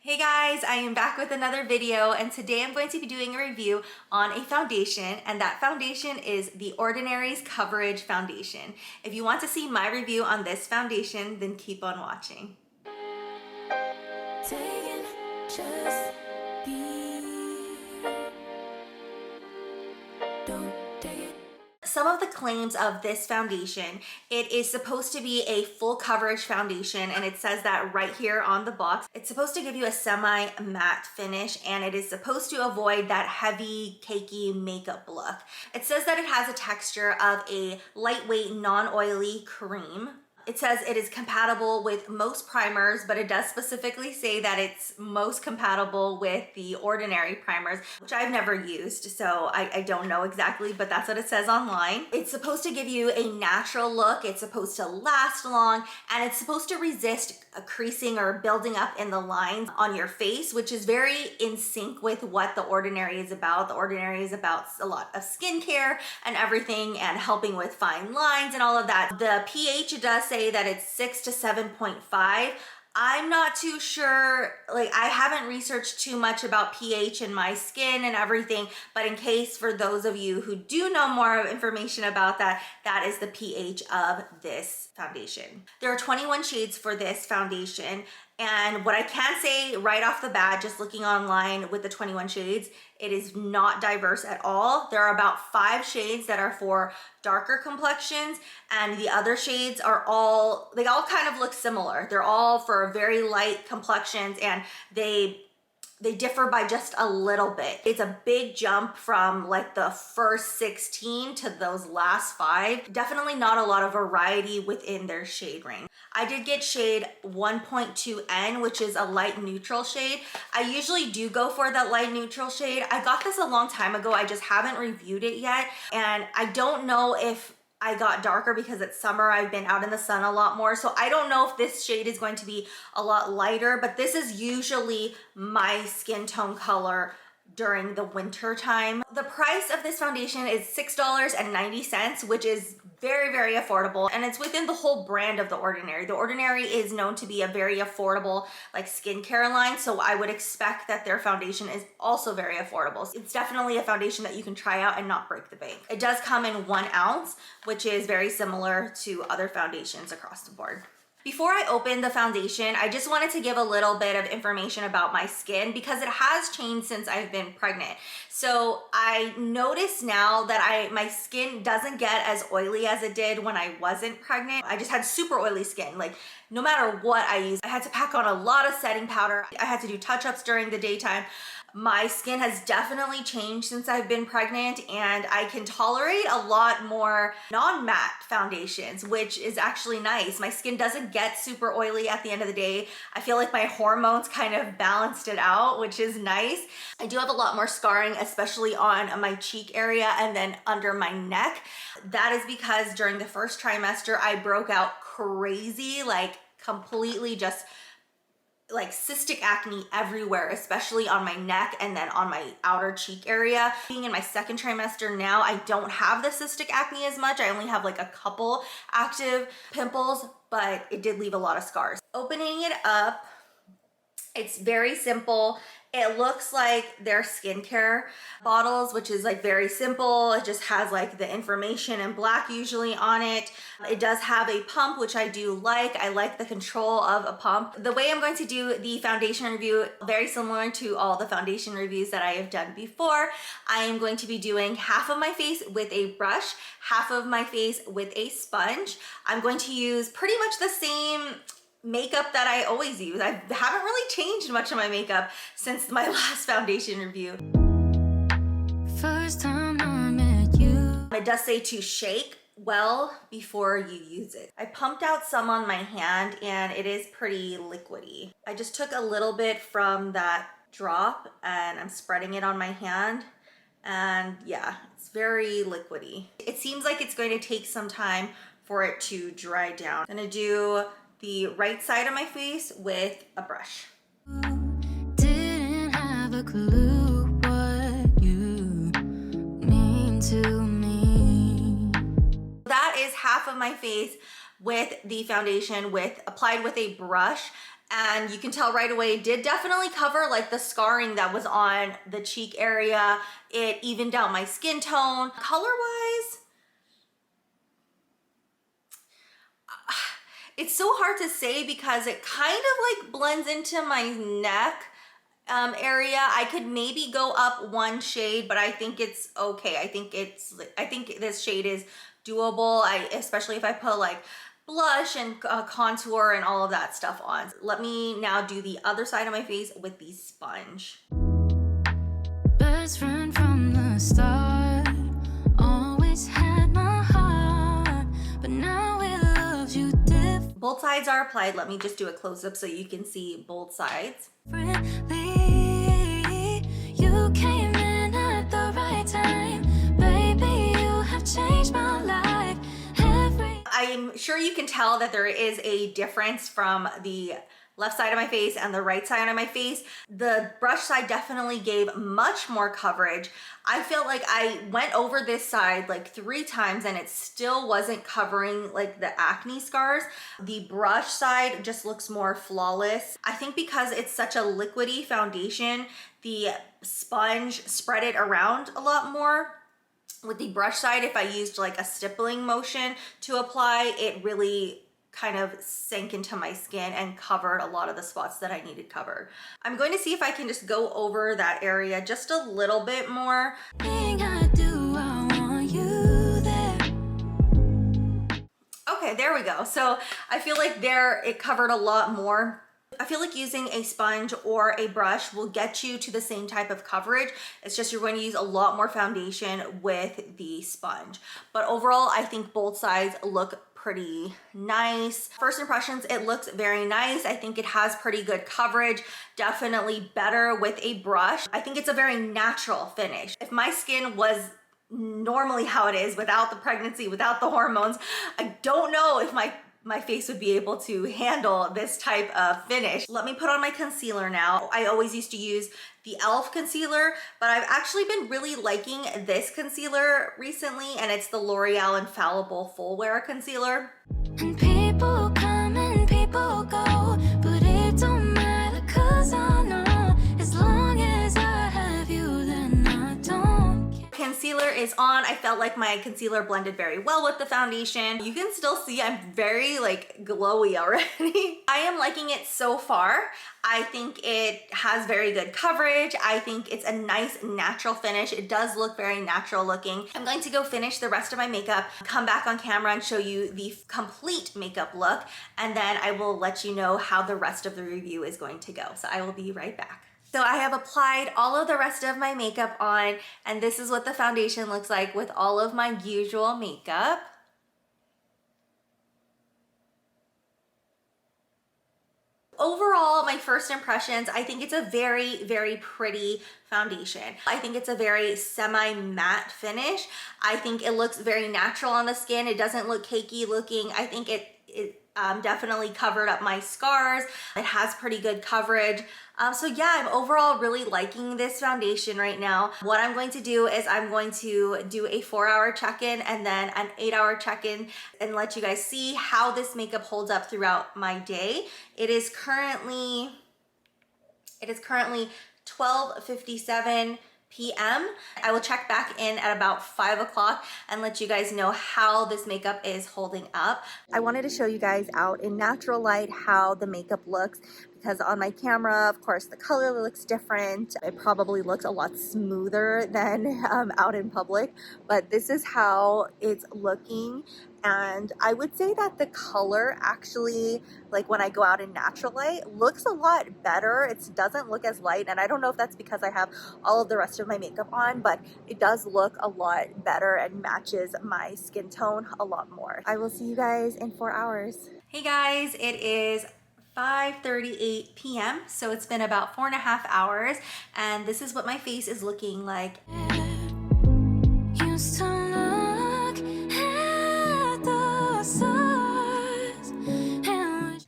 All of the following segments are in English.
Hey guys, I am back with another video, and today I'm going to be doing a review on a foundation, and that foundation is the Ordinary's Coverage Foundation. If you want to see my review on this foundation, then keep on watching. Some of the claims of this foundation: it is supposed to be a full coverage foundation, and it says that right here on the box. It's supposed to give you a semi-matte finish, and it is supposed to avoid that heavy, cakey makeup look. It says that it has a texture of a lightweight, non-oily cream. It says it is compatible with most primers, but it does specifically say that it's most compatible with the Ordinary primers, which I've never used, so I don't know exactly, but that's what it says online. It's supposed to give you a natural look, it's supposed to last long, and it's supposed to resist creasing or building up in the lines on your face, which is very in sync with what the Ordinary is about. The Ordinary is about a lot of skincare and everything, and helping with fine lines and all of that. The pH does say that it's 6 to 7.5. I'm not too sure, like I haven't researched too much about pH in my skin and everything, but in case for those of you who do know more information about that, that is the pH of this foundation. There are 21 shades for this foundation, and what I can say right off the bat, just looking online with the 21 shades, it is not diverse at all. There are about 5 shades that are for darker complexions, and the other shades are all, they all kind of look similar. They're all for very light complexions, and they differ by just a little bit. It's a big jump from like the first 16 to those last 5. Definitely not a lot of variety within their shade range. I did get shade 1.2N, which is a light neutral shade. I usually do go for that light neutral shade. I got this a long time ago. I just haven't reviewed it yet. And I don't know if I got darker because it's summer. I've been out in the sun a lot more, so I don't know if this shade is going to be a lot lighter, but this is usually my skin tone color during the winter time. The price of this foundation is $6.90, which is very, very affordable, and it's within the whole brand of The Ordinary. The Ordinary is known to be a very affordable like skincare line, so I would expect that their foundation is also very affordable. It's definitely a foundation that you can try out and not break the bank. It does come in 1 ounce, which is very similar to other foundations across the board. Before I open the foundation, I just wanted to give a little bit of information about my skin because it has changed since I've been pregnant. So I notice now that my skin doesn't get as oily as it did when I wasn't pregnant. I just had super oily skin. Like no matter what I use, I had to pack on a lot of setting powder. I had to do touch-ups during the daytime. My skin has definitely changed since I've been pregnant, and I can tolerate a lot more non-matte foundations, which is actually nice. My skin doesn't get super oily at the end of the day. I feel like my hormones kind of balanced it out, which is nice. I do have a lot more scarring, especially on my cheek area and then under my neck. That is because during the first trimester, I broke out crazy, like completely just like cystic acne everywhere, especially on my neck and then on my outer cheek area. Being in my second trimester now, I don't have the cystic acne as much. I only have like a couple active pimples, but it did leave a lot of scars. Opening it up, it's very simple. It looks like their skincare bottles, which is like very simple. It just has like the information in black usually on it. It does have a pump, which I do like. I like the control of a pump. The way I'm going to do the foundation review, very similar to all the foundation reviews that I have done before. I am going to be doing half of my face with a brush, half of my face with a sponge. I'm going to use pretty much the same makeup that I always use. I haven't really changed much of my makeup since my last foundation review. First time I met you. It does say to shake well before you use it. I pumped out some on my hand and it is pretty liquidy. I just took a little bit from that drop and I'm spreading it on my hand, and yeah, it's very liquidy. It seems like it's going to take some time for it to dry down. I'm gonna do the right side of my face with a brush. Didn't have a clue what you mean to me. That is half of my face with the foundation applied with a brush, and you can tell right away it did definitely cover like the scarring that was on the cheek area. It evened out my skin tone. Color-wise, it's so hard to say because it kind of like blends into my neck area. I could maybe go up one shade, but I think it's okay. I think this shade is doable. Especially if I put like blush and contour and all of that stuff on. Let me now do the other side of my face with the sponge. Best friend from the start, always had my heart, but now it loves you different. Both sides are applied. Let me just do a close-up so you can see both sides. You came in at the right time, baby, you have changed my life. I'm sure you can tell that there is a difference from the left side of my face and the right side of my face. The brush side definitely gave much more coverage. I feel like I went over this side like 3 times and it still wasn't covering like the acne scars. The brush side just looks more flawless. I think because it's such a liquidy foundation, the sponge spread it around a lot more. With the brush side, if I used like a stippling motion to apply, it really kind of sank into my skin and covered a lot of the spots that I needed covered. I'm going to see if I can just go over that area just a little bit more. Okay, there we go. So I feel like there it covered a lot more. I feel like using a sponge or a brush will get you to the same type of coverage. It's just you're going to use a lot more foundation with the sponge. But overall, I think both sides look pretty nice. First impressions, it looks very nice. I think it has pretty good coverage, definitely better with a brush. I think it's a very natural finish. If my skin was normally how it is without the pregnancy, without the hormones, I don't know if my face would be able to handle this type of finish. Let me put on my concealer now. I always used to use the e.l.f. concealer, but I've actually been really liking this concealer recently, and it's the L'Oreal Infallible Full Wear Concealer. And people come and people go, but it don't matter 'cause I know as long as I have you, then I don't care. Concealer is on. I felt like my concealer blended very well with the foundation. You can still see I'm very like glowy already. I am liking it so far. I think it has very good coverage. I think it's a nice natural finish. It does look very natural looking. I'm going to go finish the rest of my makeup, come back on camera and show you the complete makeup look, and then I will let you know how the rest of the review is going to go. So I will be right back. So I have applied all of the rest of my makeup on, and this is what the foundation looks like with all of my usual makeup. Overall, my first impressions, I think it's a very, very pretty foundation. I think it's a very semi-matte finish. I think it looks very natural on the skin. It doesn't look cakey looking. I think it definitely covered up my scars. It has pretty good coverage. So yeah, I'm overall really liking this foundation right now. What I'm going to do is I'm going to do a 4-hour check-in and then an 8-hour check-in and let you guys see how this makeup holds up throughout my day. It is currently 12:57 p.m. I will check back in at about 5 o'clock and let you guys know how this makeup is holding up. I wanted to show you guys out in natural light how the makeup looks, because on my camera, of course, the color looks different. It probably looks a lot smoother than out in public, but this is how it's looking. And I would say that the color actually, like when I go out in natural light, looks a lot better. It doesn't look as light, and I don't know if that's because I have all of the rest of my makeup on, but it does look a lot better and matches my skin tone a lot more. I will see you guys in 4 hours. Hey guys, it is 5:38 p.m. so it's been about 4.5 hours, and this is what my face is looking like.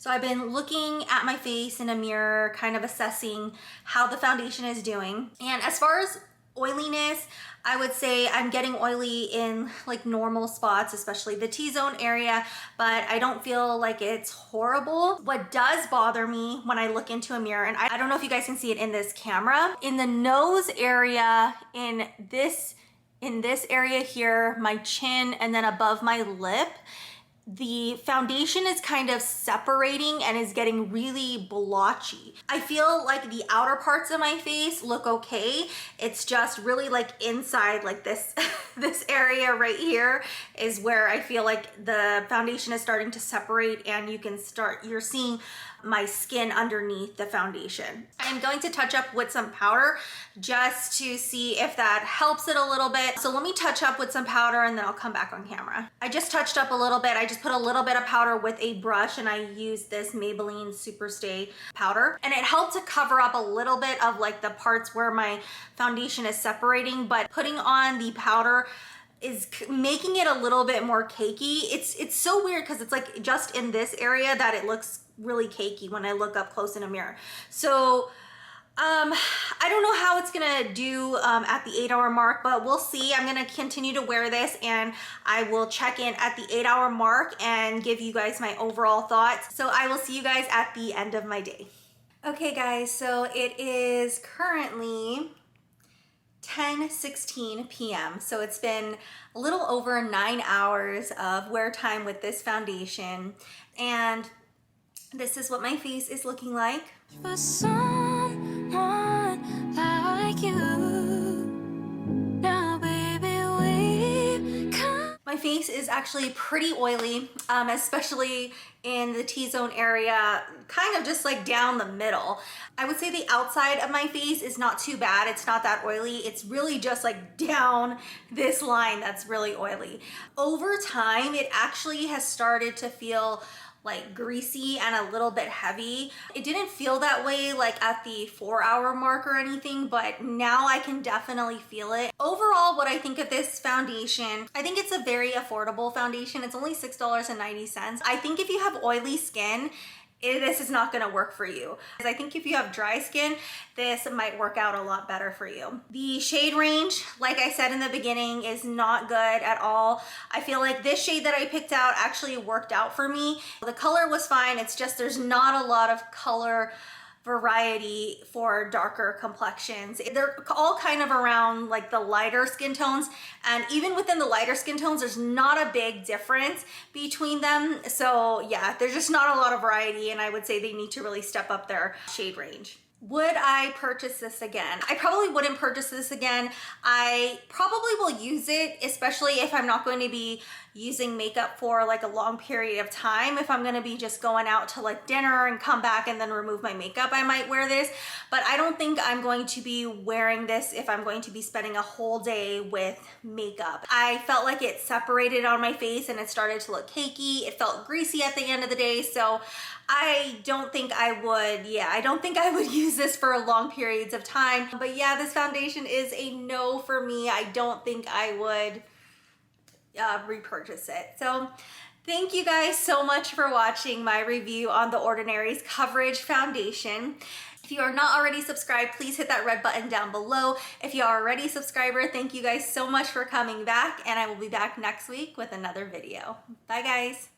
So I've been looking at my face in a mirror, kind of assessing how the foundation is doing. And as far as Oiliness, I would say I'm getting oily in like normal spots, especially the T-zone area, but I don't feel like it's horrible. What does bother me when I look into a mirror, and I don't know if you guys can see it in this camera, in the nose area, in this area here, my chin, and then above my lip, the foundation is kind of separating and is getting really blotchy. I feel like the outer parts of my face look okay. It's just really like inside, like this, this area right here is where I feel like the foundation is starting to separate, and you're seeing my skin underneath the foundation. I'm going to touch up with some powder just to see if that helps it a little bit. So let me touch up with some powder and then I'll come back on camera. I just touched up a little bit. I just put a little bit of powder with a brush, and I used this Maybelline Superstay powder, and it helped to cover up a little bit of like the parts where my foundation is separating, but putting on the powder is making it a little bit more cakey. It's so weird because it's like just in this area that it looks really cakey when I look up close in a mirror. So I don't know how it's gonna do at the 8-hour mark, but we'll see. I'm gonna continue to wear this, and I will check in at the 8-hour mark and give you guys my overall thoughts. So I will see you guys at the end of my day. Okay guys, so it is currently 10:16 p.m. So it's been a little over 9 hours of wear time with this foundation, and this is what my face is looking like. For someone like you, now baby we come. My face is actually pretty oily, especially in the T-zone area, kind of just like down the middle. I would say the outside of my face is not too bad. It's not that oily. It's really just like down this line that's really oily. Over time, it actually has started to feel like greasy and a little bit heavy. It didn't feel that way like at the 4-hour mark or anything, but now I can definitely feel it. Overall, what I think of this foundation, I think it's a very affordable foundation. It's only $6.90. I think if you have oily skin, this is not gonna work for you. I think if you have dry skin, this might work out a lot better for you. The shade range, like I said in the beginning, is not good at all. I feel like this shade that I picked out actually worked out for me. The color was fine, it's just there's not a lot of color variety for darker complexions. They're all kind of around like the lighter skin tones, and even within the lighter skin tones there's not a big difference between them. So yeah, there's just not a lot of variety, and I would say they need to really step up their shade range. Would I purchase this again? I probably wouldn't purchase this again. I probably will use it, especially if I'm not going to be using makeup for like a long period of time. If I'm gonna be just going out to like dinner and come back and then remove my makeup, I might wear this. But I don't think I'm going to be wearing this if I'm going to be spending a whole day with makeup. I felt like it separated on my face and it started to look cakey. It felt greasy at the end of the day. So I don't think I would, I don't think I would use this for long periods of time. But yeah, this foundation is a no for me. I don't think I would repurchase it. So thank you guys so much for watching my review on The Ordinary's Coverage Foundation. If you are not already subscribed, please hit that red button down below. If you are already a subscriber, thank you guys so much for coming back, and I will be back next week with another video. Bye guys.